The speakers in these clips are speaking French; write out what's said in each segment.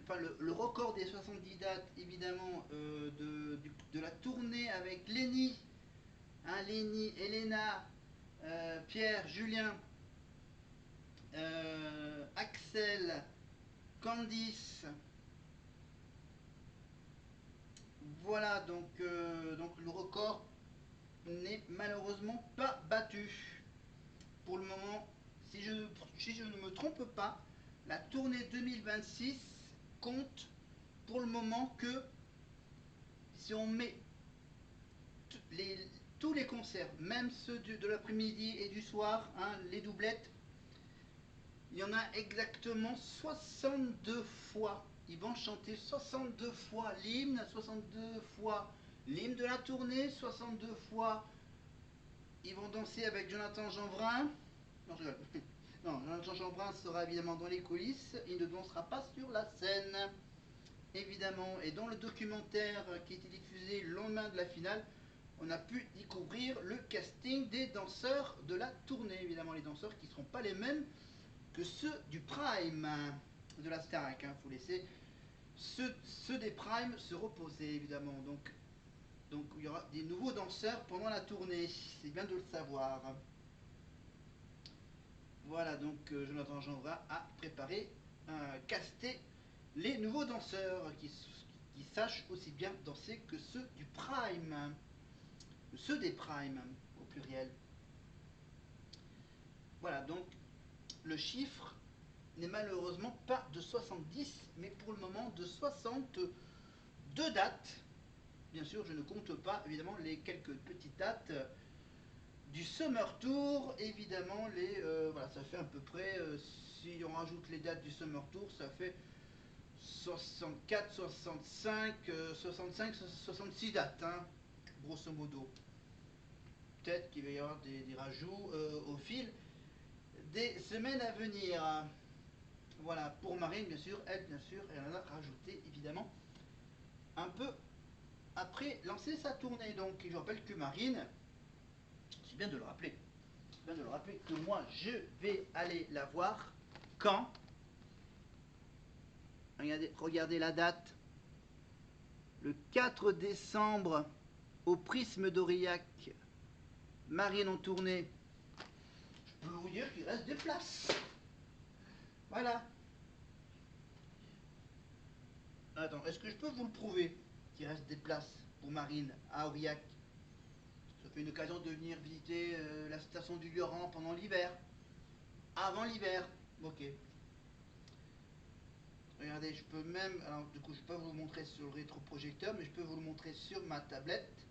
enfin, le record des 70 dates, évidemment, de la tournée avec Lenny, hein, Lenny, Elena, Pierre, Julien, Axel, Candice. Voilà, donc le record n'est malheureusement pas battu. Pour le moment, si je ne me trompe pas, la tournée 2026 compte pour le moment que si on met les, tous les concerts, même ceux de l'après-midi et du soir, hein, les doublettes, il y en a exactement 62 fois. Ils vont chanter 62 fois l'hymne, 62 fois l'hymne de la tournée, 62 fois ils vont danser avec Jonathan Jeanbrun. Non, je rigole. Non, Jonathan Jeanbrun sera évidemment dans les coulisses. Il ne dansera pas sur la scène, évidemment. Et dans le documentaire qui a été diffusé le lendemain de la finale, on a pu découvrir le casting des danseurs de la tournée. Évidemment, les danseurs qui ne seront pas les mêmes que ceux du Prime de la Starac. Il faut laisser ceux des Prime se reposer, évidemment. Donc il y aura des nouveaux danseurs pendant la tournée. C'est bien de le savoir. Voilà, donc Jonathan Jeanbrun a préparé, casté les nouveaux danseurs qui sachent aussi bien danser que ceux du Prime. Ceux des Prime, au pluriel. Voilà, donc le chiffre n'est malheureusement pas de 70, mais pour le moment de 62 dates. Bien sûr, je ne compte pas évidemment les quelques petites dates du Summer Tour. Évidemment, voilà, ça fait à peu près, si on rajoute les dates du Summer Tour, ça fait 64, 65, 65, 66 dates, hein, grosso modo. Peut-être qu'il va y avoir des rajouts au fil des semaines à venir. Voilà, pour Marine, bien sûr, elle en a rajouté, évidemment, un peu après lancer sa tournée. Donc, je rappelle que Marine, c'est bien de le rappeler, c'est bien de le rappeler que moi, je vais aller la voir quand. Regardez la date, le 4 décembre, au Prisme d'Aurillac, Marine en tournée. Je peux vous dire qu'il reste des places. Voilà. Attends, est-ce que je peux vous le prouver qu'il reste des places pour Marine à Aurillac? Ça fait une occasion de venir visiter la station du Lioran pendant l'hiver. Avant l'hiver. Ok. Regardez, je peux même... Alors, du coup, je ne peux pas vous le montrer sur le rétroprojecteur, mais je peux vous le montrer sur ma tablette.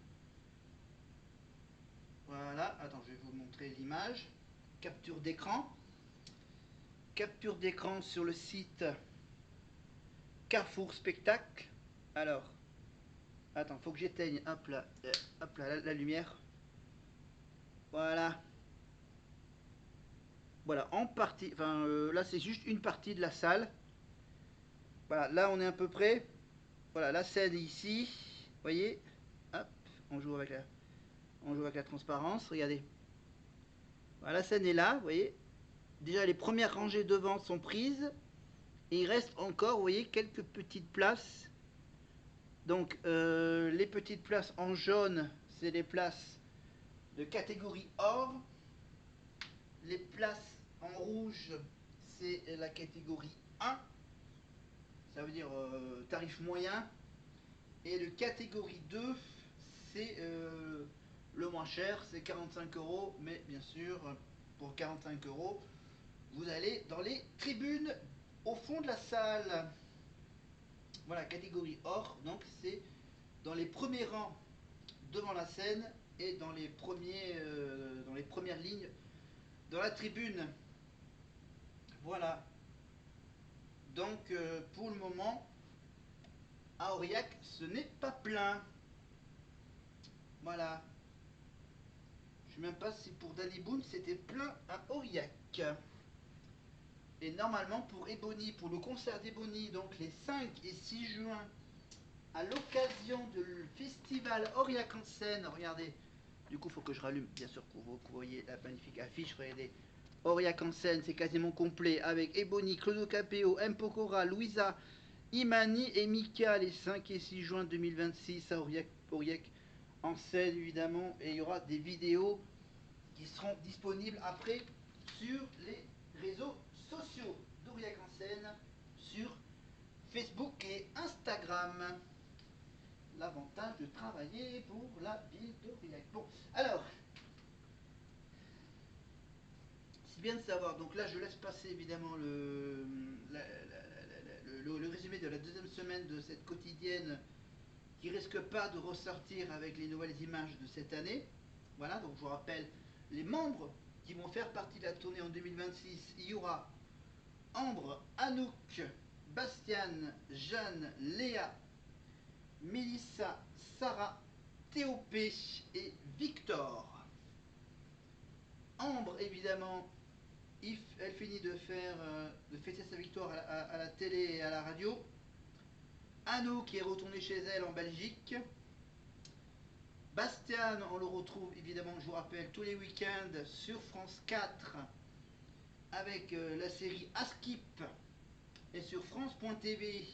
Voilà. Attends, je vais vous montrer l'image. Capture d'écran. Capture d'écran sur le site Carrefour Spectacle. Alors, attends, faut que j'éteigne, hop là, la lumière. Voilà. Voilà, en partie, enfin là c'est juste une partie de la salle. Voilà, là on est à peu près. Voilà, la scène est ici. Vous voyez. Hop, on joue avec la transparence, regardez. Voilà, la scène est là, vous voyez. Déjà les premières rangées devant sont prises. Et il reste encore, vous voyez, quelques petites places. Donc les petites places en jaune, c'est les places de catégorie or. Les places en rouge, c'est la catégorie 1. Ça veut dire tarif moyen. Et le catégorie 2, c'est le moins cher, c'est 45 euros. Mais bien sûr, pour 45 euros, vous allez dans les tribunes au fond de la salle. Voilà, catégorie or, donc c'est dans les premiers rangs devant la scène et dans les premières lignes dans la tribune. Voilà. Donc pour le moment, à Aurillac, ce n'est pas plein. Voilà. Je ne sais même pas si pour Danny Boone c'était plein à Aurillac. Et normalement pour Ebony, pour le concert d'Ebony, donc les 5 et 6 juin, à l'occasion du festival Aurillac en scène, regardez, du coup il faut que je rallume, bien sûr, que vous voyez la magnifique affiche, regardez. Aurillac en scène, c'est quasiment complet avec Ebony, Claudio Capéo, M. Pokora, Louisa, Imani et Mika les 5 et 6 juin 2026 à Aurillac en scène évidemment. Et il y aura des vidéos qui seront disponibles après sur les réseaux sociaux d'Aurillac en scène, sur Facebook et Instagram. L'avantage de travailler pour la ville d'Aurillac. Bon, alors, c'est bien de savoir. Donc là, je laisse passer évidemment le résumé de la deuxième semaine de cette quotidienne qui risque pas de ressortir avec les nouvelles images de cette année. Voilà, donc je vous rappelle les membres qui vont faire partie de la tournée en 2026. Il y aura Ambre, Anouk, Bastiane, Jeanne, Léa, Mélissa, Sarah, Théopé et Victor. Ambre, évidemment, elle finit de fêter sa victoire à la télé et à la radio. Anouk qui est retournée chez elle en Belgique. Bastian, on le retrouve évidemment, je vous rappelle, tous les week-ends sur France 4 avec la série Askip et sur France.tv,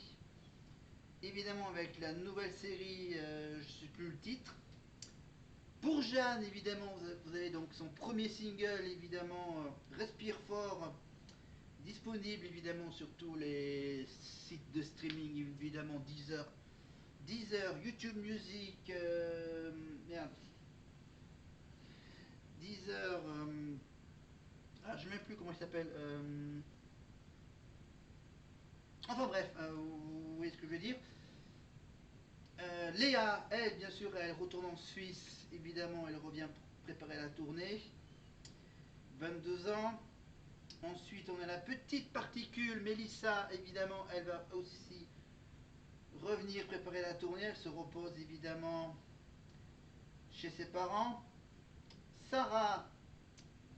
évidemment avec la nouvelle série, je ne sais plus le titre. Pour Jeanne, évidemment, vous avez donc son premier single, évidemment, Respire fort, disponible évidemment sur tous les sites de streaming, évidemment Deezer, YouTube Music, merde, Deezer, je ne sais même plus comment il s'appelle. Enfin bref, vous voyez ce que je veux dire. Léa, elle, bien sûr, elle retourne en Suisse, évidemment, elle revient préparer la tournée. 22 ans. Ensuite, on a la petite particule, Mélissa, évidemment, elle va aussi revenir préparer la tournée. Elle se repose, évidemment, chez ses parents. Sarah,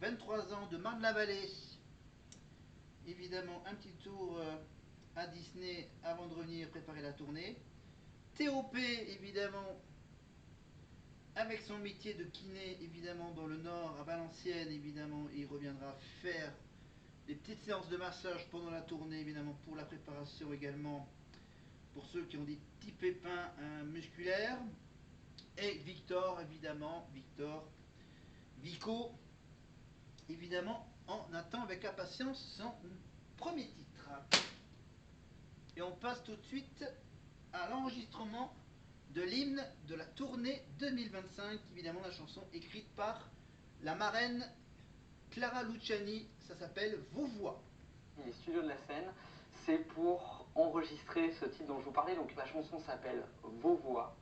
23 ans, de Marne-la-Vallée. Évidemment, un petit tour à Disney avant de revenir préparer la tournée. TOP, évidemment, avec son métier de kiné, évidemment, dans le Nord, à Valenciennes, évidemment, il reviendra faire des petites séances de massage pendant la tournée, évidemment, pour la préparation également, pour ceux qui ont des petits pépins musculaires. Et Victor, évidemment, Vico, évidemment, on attend avec impatience son premier titre. Et on passe tout de suite à l'enregistrement de l'hymne de la tournée 2025, évidemment la chanson écrite par la marraine Clara Luciani, ça s'appelle Vos voix. Les studios de la scène, c'est pour enregistrer ce titre dont je vous parlais, donc la chanson s'appelle Vos voix.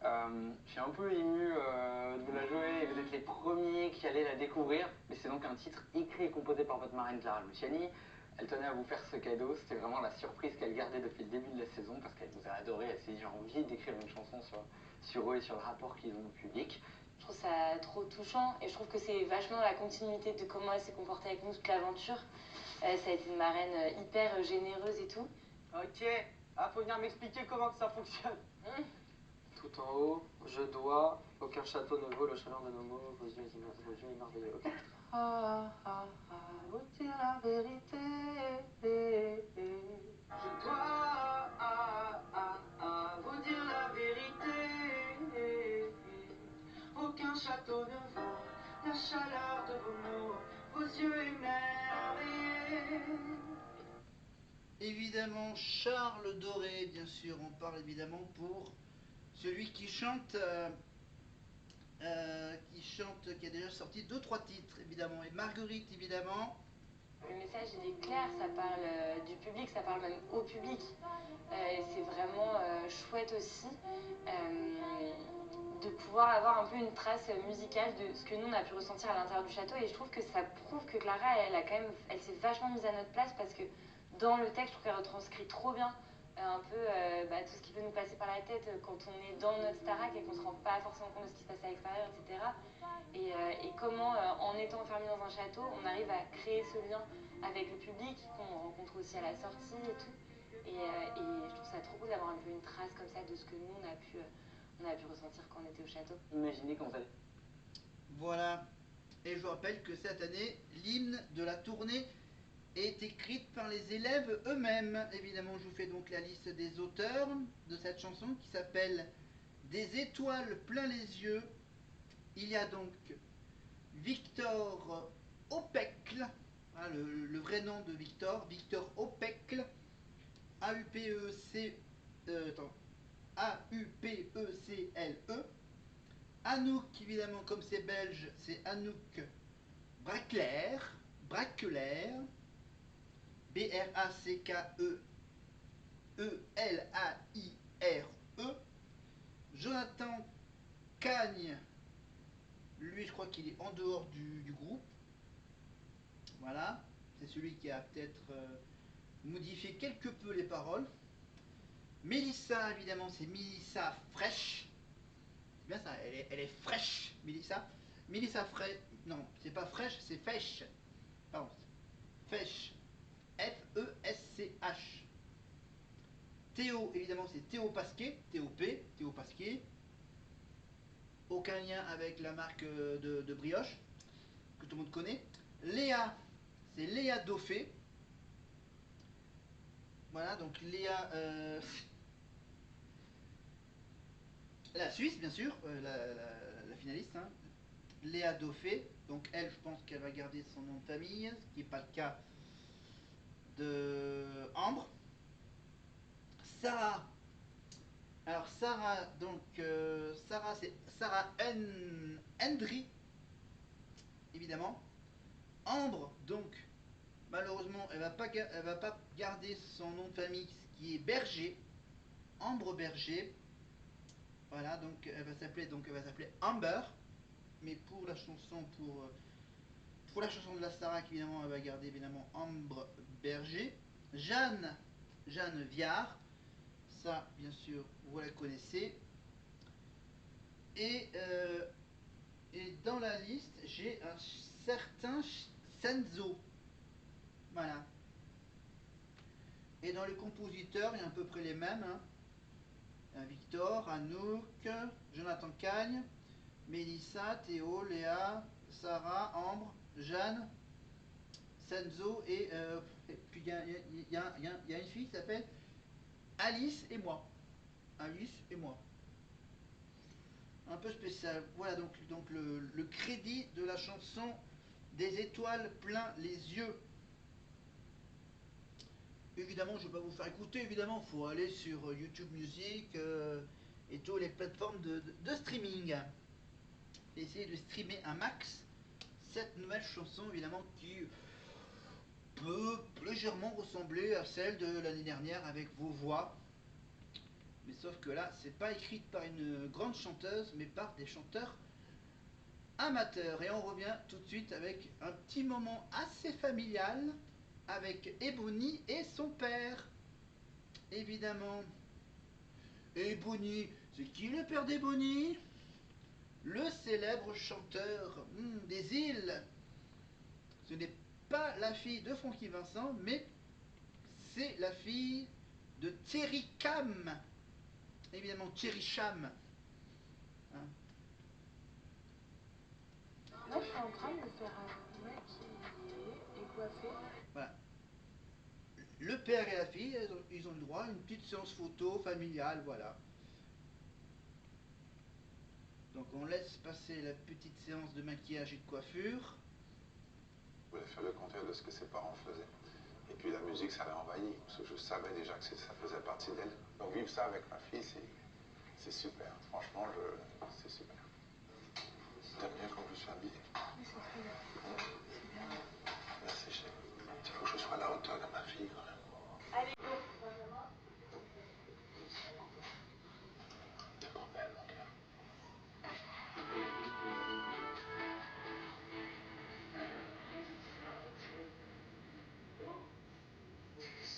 Je suis un peu ému de vous la jouer et vous êtes les premiers qui allaient la découvrir, mais c'est donc un titre écrit et composé par votre marraine Clara Luciani. Elle tenait à vous faire ce cadeau, c'était vraiment la surprise qu'elle gardait depuis le début de la saison parce qu'elle vous a adoré, elle s'est dit j'ai envie d'écrire une chanson sur eux et sur le rapport qu'ils ont au public. Je trouve ça trop touchant et je trouve que c'est vachement la continuité de comment elle s'est comportée avec nous toute l'aventure. Ça a été une marraine hyper généreuse et tout. Ok, faut venir m'expliquer comment que ça fonctionne. Tout en haut, je dois, aucun château ne vaut le chaleur de nos mots, vos yeux merveilleux. Ok. Vous dire la vérité. Je dois, vous dire la vérité. Aucun château ne vaut la chaleur de vos mots, vos yeux émerveillés. Évidemment, Charles Doré, bien sûr, on parle évidemment pour celui qui chante, qui a déjà sorti 2-3 titres, évidemment, et Marguerite, évidemment. Le message il est clair, ça parle du public, ça parle même au public. Et c'est vraiment chouette aussi de pouvoir avoir un peu une trace musicale de ce que nous on a pu ressentir à l'intérieur du château. Et je trouve que ça prouve que Clara, elle s'est vachement mise à notre place parce que dans le texte, je trouve qu'elle retranscrit trop bien un peu tout ce qui peut nous passer par la tête quand on est dans notre Starac et qu'on se rend pas forcément compte de ce qui se passe à l'extérieur, etc. Et comment, en étant enfermé dans un château, on arrive à créer ce lien avec le public qu'on rencontre aussi à la sortie et tout. Et je trouve ça trop cool d'avoir un peu une trace comme ça de ce que nous on a pu ressentir quand on était au château. Imaginez quand vous allez. Voilà. Et je vous rappelle que cette année, l'hymne de la tournée est écrite par les élèves eux-mêmes. Évidemment, je vous fais donc la liste des auteurs de cette chanson qui s'appelle Des étoiles plein les yeux. Il y a donc Victor Aupecle, hein, le vrai nom de Victor, Victor Aupecle, A-U-P-E-C, A-U-P-E-C-L-E. Anouk, évidemment, comme c'est belge, c'est Anouk Braclair, Braclair, B-R-A-C-K-E-E-L-A-I-R-E. Jonathan Cagne, lui je crois qu'il est en dehors du groupe. Voilà, c'est celui qui a peut-être modifié quelque peu les paroles. Mélissa, évidemment, c'est Mélissa Fraîche. C'est bien ça, elle est fraîche, Mélissa. Mélissa Fraîche, non, c'est pas fraîche, c'est fèche. Pardon, fèche. F-E-S-C-H. Théo, évidemment, c'est Théo Pasquet, T-O-P, Théo Pasquet. Aucun lien avec la marque de brioche, que tout le monde connaît. Léa, c'est Léa Dauphet. Voilà, donc Léa, la Suisse, bien sûr, la finaliste, hein. Léa Dauphet, donc elle, je pense qu'elle va garder son nom de famille, ce qui n'est pas le cas de Ambre. Sarah, alors Sarah, donc Sarah, c'est Sarah Hendry, évidemment. Ambre, donc malheureusement, elle va pas garder son nom de famille, qui est Berger, Ambre Berger. Voilà, donc elle va s'appeler Amber, mais pour la chanson la chanson de la Starac, évidemment, elle va garder évidemment Ambre Berger. Jeanne Viard, ça bien sûr vous la connaissez. Et dans la liste, j'ai un certain Senzo. Voilà. Et dans les compositeurs, il y a à peu près les mêmes, hein. Victor, Anouk, Jonathan Cagne, Mélissa, Théo, Léa, Sarah, Ambre, Jeanne, Senzo et puis il y a une fille qui s'appelle Alice et moi. Alice et moi. Un peu spécial. Voilà donc le crédit de la chanson Des étoiles plein les yeux. Évidemment, je ne vais pas vous faire écouter, évidemment, il faut aller sur YouTube Music et toutes les plateformes de streaming. Essayer de streamer un max cette nouvelle chanson, évidemment, qui peut légèrement ressembler à celle de l'année dernière avec vos voix. Mais sauf que là, c'est pas écrite par une grande chanteuse, mais par des chanteurs amateurs. Et on revient tout de suite avec un petit moment assez familial avec Ebony et son père. Évidemment. Ebony, c'est qui le père d'Ebony? Le célèbre chanteur des îles. Ce n'est pas la fille de Francky Vincent, mais c'est la fille de Thierry Cam. Évidemment, Thierry Cham. Hein. Là, je suis en train de me faire maquiller et coiffer. Voilà. Le père et la fille, ils ont le droit à une petite séance photo familiale, voilà. Donc on laisse passer la petite séance de maquillage et de coiffure. Je voulais faire le contraire de ce que ses parents faisaient. Et puis la musique, ça l'a envahi, parce que je savais déjà que ça faisait partie d'elle. Donc vivre ça avec ma fille, c'est super. Franchement, c'est super. T'aimes bien quand je suis habillé? Oui, c'est très bien. C'est bien. Merci, chérie. Il faut que je sois à la hauteur de ma fille, quand même. Allez, go. T'es trop belle, mon cœur.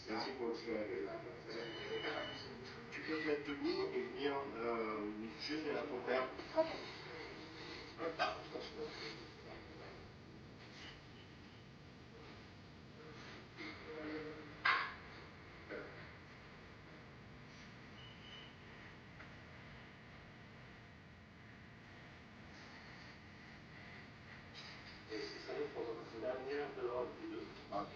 Merci pour le soirée. Tu peux te mettre debout et venir juste derrière ton père. Ok. Et c'est ça pour la dernière de l'ordre du 2. Ok.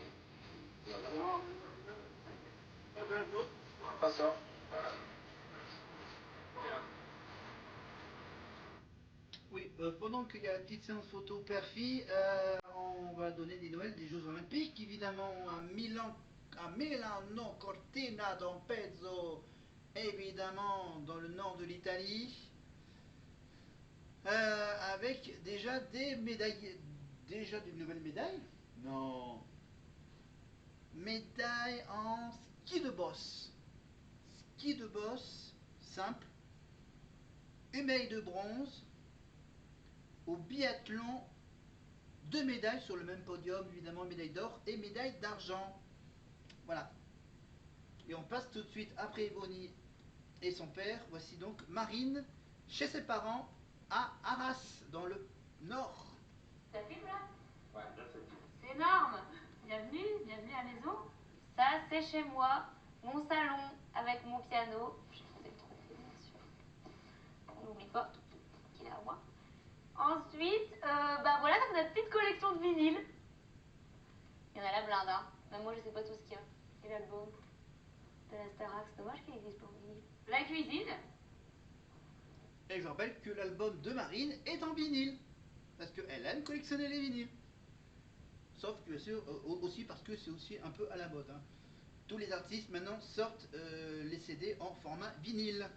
Pas ça. Oui, pendant qu'il y a la petite séance photo père-fille, on va donner des nouvelles des Jeux Olympiques, évidemment à Milano Cortina d'Ampezzo, évidemment dans le nord de l'Italie, avec déjà des médailles, déjà des nouvelles médailles. Non, médaille en ski de boss simple, une médaille de bronze. Au biathlon, 2 médailles sur le même podium, évidemment médaille d'or et médaille d'argent. Voilà. Et on passe tout de suite après Ebony et son père. Voici donc Marine chez ses parents à Arras, dans le nord. Ça filme là? Ouais, là c'est tout. C'est énorme. Bienvenue à la maison. Ça, c'est chez moi, mon salon avec mon piano. Je faisais le trophée, bien sûr. On n'oublie pas qu'il est à moi. Ensuite, bah voilà, c'est notre petite collection de vinyles. Il y en a la blinde, hein. Même moi, je sais pas tout ce qu'il y a. Et l'album de la Starac, c'est dommage qu'il existe pas en vinyle. La cuisine. Et je rappelle que l'album de Marine est en vinyle, parce qu'elle aime collectionner les vinyles. Sauf que bien sûr, aussi parce que c'est aussi un peu à la mode. Hein. Tous les artistes maintenant sortent les CD en format vinyle.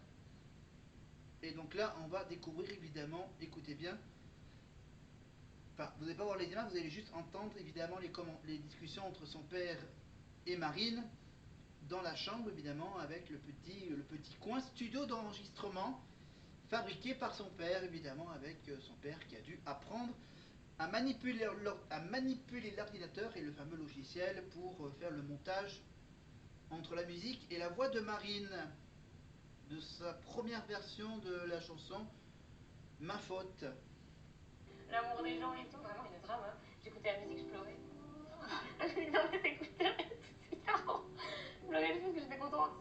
Et donc là, on va découvrir évidemment, écoutez bien, enfin, vous n'allez pas voir les images, vous allez juste entendre évidemment les discussions entre son père et Marine dans la chambre, évidemment, avec le petit coin studio d'enregistrement fabriqué par son père, évidemment, avec son père qui a dû apprendre à manipuler l'ordinateur et le fameux logiciel pour faire le montage entre la musique et la voix de Marine de sa première version de la chanson Ma faute. L'amour des gens et tout, vraiment une drame. Hein. J'écoutais la musique, je pleurais. Dans mes écouteurs, c'est marrant. Je pleurais juste parce que j'étais contente.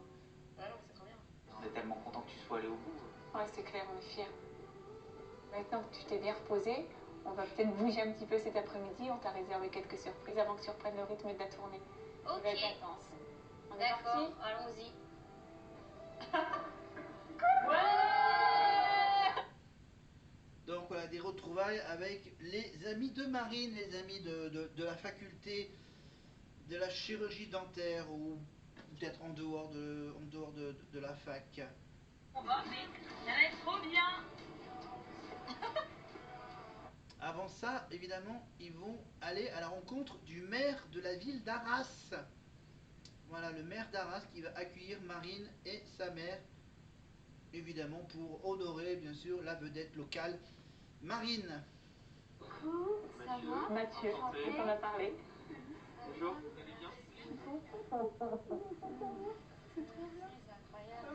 Ouais, non, c'est trop bien. On est tellement content que tu sois allé au bout. Ouais, c'est clair, on est fiers. Maintenant que tu t'es bien reposé, on va peut-être bouger un petit peu cet après-midi. On t'a réservé quelques surprises avant que tu reprennes le rythme de la tournée. Ok. Belles vacances. On est D'accord, parti? allons-y. Donc voilà, des retrouvailles avec les amis de Marine, les amis de la faculté de la chirurgie dentaire ou peut-être en dehors de la fac. On va, mais ça va être trop bien. Avant ça, évidemment, ils vont aller à la rencontre du maire de la ville d'Arras. Voilà, le maire d'Arras qui va accueillir Marine et sa mère, évidemment pour honorer, bien sûr, la vedette locale, Marine. Coucou, ça va? Mathieu, on t'en a parlé. Bonjour. C'est incroyable.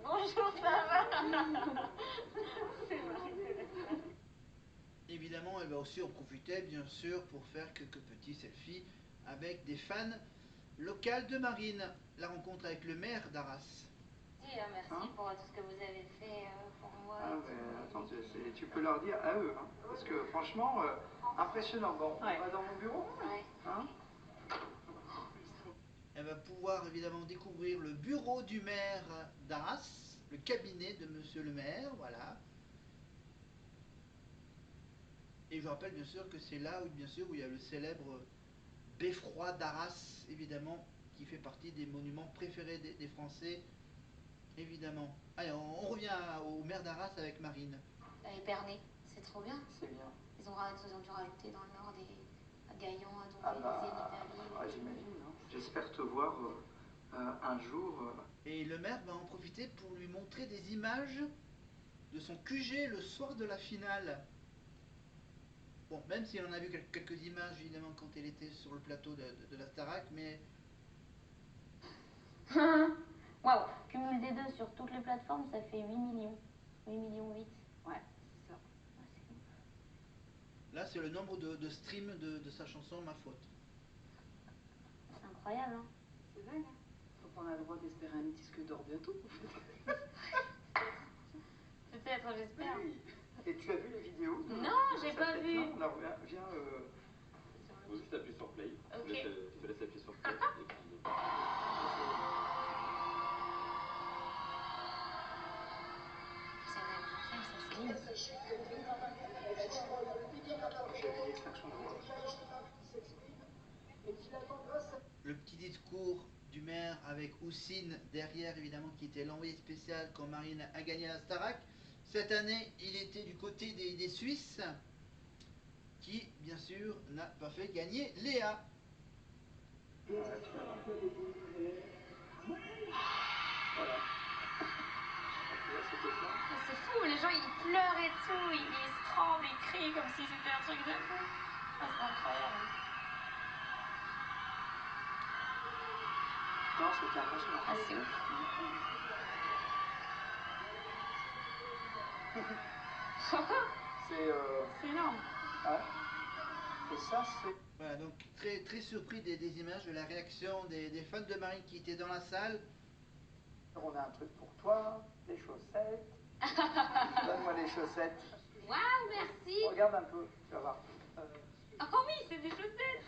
Bonjour, ça va? C'est Marie. Évidemment, elle va aussi en profiter, bien sûr, pour faire quelques petits selfies avec des fans locales de Marine. La rencontre avec le maire d'Arras. Merci Hein pour tout ce que vous avez fait pour moi. Ah, mais attends, tu peux leur dire à eux, hein, parce que franchement, impressionnant. Bon, Ouais. on va dans mon bureau, Ouais. hein. Elle va pouvoir évidemment découvrir le bureau du maire d'Arras, le cabinet de monsieur le maire, voilà. Et je rappelle bien sûr que c'est là où, bien sûr, où il y a le célèbre beffroi d'Arras, évidemment, qui fait partie des monuments préférés des Français, évidemment. Allez, on revient au maire d'Arras avec Marine. Épernay, c'est trop bien. C'est bien. Ils ont dû rajouter dans le nord des Gaillans, Ah Adoré, bah, Zénithali. j'imagine. Hein. J'espère te voir un jour. Et le maire va en profiter pour lui montrer des images de son QG le soir de la finale. Bon, même si on a vu quelques images, évidemment, quand elle était sur le plateau de la Starac, mais Waouh, cumul des deux sur toutes les plateformes, ça fait 8 millions. 8 millions 8. Ouais, c'est ça. Ah, c'est ouf. là, c'est le nombre de streams de sa chanson Ma faute. C'est incroyable, hein. C'est dingue, hein. Donc on a le droit d'espérer un disque d'or bientôt, en fait. Peut-être, j'espère. Oui. Et tu as vu les vidéos de Non, j'ai sa pas fête, vu. non. Alors viens. faut juste appuyer sur play. Ok. Tu te laisses appuyer sur play. Et puis... Ça c'est J'ai l'extraction de voix. Le petit discours du maire avec Houssine derrière, évidemment, qui était l'envoyé spécial quand Marine a gagné la Starac. Cette année, il était du côté des Suisses, qui, bien sûr, n'a pas fait gagner Léa. Voilà. C'est fou, les gens ils pleurent et tout, ils se tremblent, ils crient comme si c'était un truc de fou. Ah, c'est incroyable. Non, c'était impressionnant. Ah, c'est ouf. C'est énorme. Ouais. Et ça, c'est... Voilà, donc très, très surpris des images, de la réaction des fans de Marine qui étaient dans la salle. On a un truc pour toi, des chaussettes. Donne-moi les chaussettes. Waouh, merci. Regarde un peu, tu vas voir. Oh oui, c'est des chaussettes.